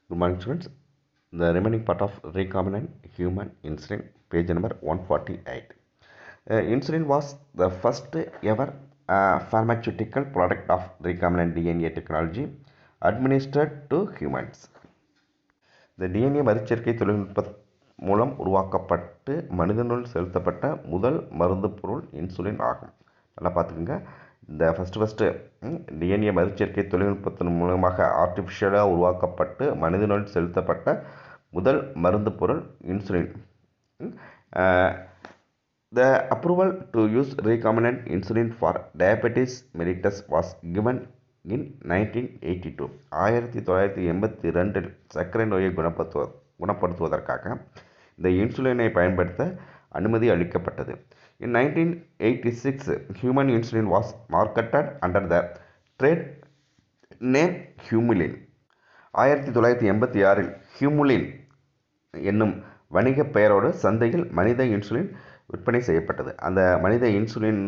Good morning, students. The remaining part of recombinant human insulin, page number 148. Insulin was the first ever pharmaceutical product of recombinant DNA technology administered to humans. இந்த DNA மறுச்சேர்க்கை தொழில்நுட்ப மூலம் உருவாக்கப்பட்டு மனிதனுள் செலுத்தப்பட்ட முதல் மருந்து பொருள் insulin ஆகும். நல்லா பார்த்துக்குங்க. இந்த ஃபஸ்ட்டு டிஎன்ஏ மறுச்சேர்க்கை தொழில்நுட்பத்தின் மூலமாக ஆர்டிஃபிஷியலாக உருவாக்கப்பட்டு மனிதனுள் செலுத்தப்பட்ட முதல் மருந்து பொருள் insulin. The approval to use recombinant insulin for diabetes mellitus was given in 1982. 1982 சர்க்கரை நோயை குணப்படுத்துவதற்காக இந்த இன்சுலினை பயன்படுத்த அனுமதி அளிக்கப்பட்டது. In 1986, human insulin was marketed under the trade name Humulin. 1986 ஹியூமுலின் என்னும் வணிக பெயரோடு சந்தையில் மனித இன்சுலின் விற்பனை செய்யப்பட்டது. அந்த மனித இன்சுலின்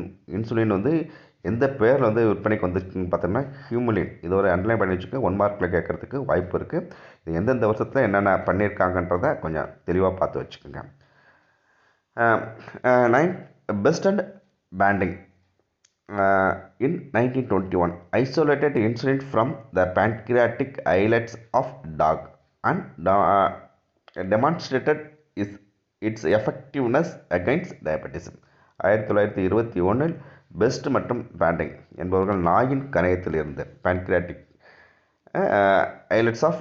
எந்த பேரில் விற்பனைக்கு வந்துச்சுன்னு பார்த்தோம்னா ஹியூமுலின். இது ஒரு அண்டர்லைன் பண்ணி வச்சுக்கோங்க. 1 மார்க்கில் கேட்குறதுக்கு வாய்ப்பு இருக்குது. இது எந்தெந்த வருஷத்தில் என்னென்ன பண்ணியிருக்காங்கன்றதை கொஞ்சம் தெளிவாக பார்த்து வச்சுக்கோங்க. Beston banding in 1921 isolated insulin from the pancreatic islets of dog and demonstrated its effectiveness against diabetes. 1921 best மற்றும் பேண்டிங் என்பவர்கள் நாயின் கணையத்திலிருந்து pancreatic islets of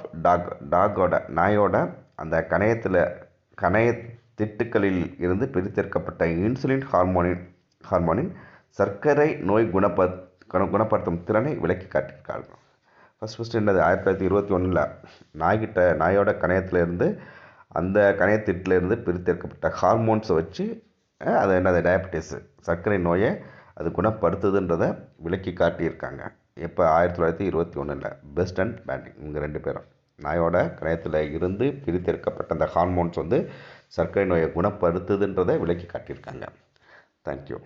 நாயோட அந்த கணையத்திட்டுக்களில் இருந்து பிரித்தெடுக்கப்பட்ட இன்சுலின் ஹார்மோனின் சர்க்கரை நோய் குணப்படுத்தும் திறனை விளக்கி காட்டியிருக்கார்கள். ஃபஸ்ட்டு என்னது 1921 நாயோட கணையத்திலிருந்து அந்த கணையத்திட்டிலிருந்து பிரித்தெடுக்கப்பட்ட ஹார்மோன்ஸை வச்சு அது என்னது டயபெட்டிஸ் சர்க்கரை நோயை அது குணப்படுத்துதுன்றதை விளக்கி காட்டியிருக்காங்க. இப்போ 1921 பெஸ்ட் அண்ட் பேண்டிங் இவங்க 2 பேரும் நாயோட கணையத்தில் இருந்து பிரித்தெடுக்கப்பட்ட அந்த ஹார்மோன்ஸ் சர்க்கரை நோயை குணப்படுத்துதுன்றதை விளக்கி காட்டியிருக்காங்க. தேங்க்யூ.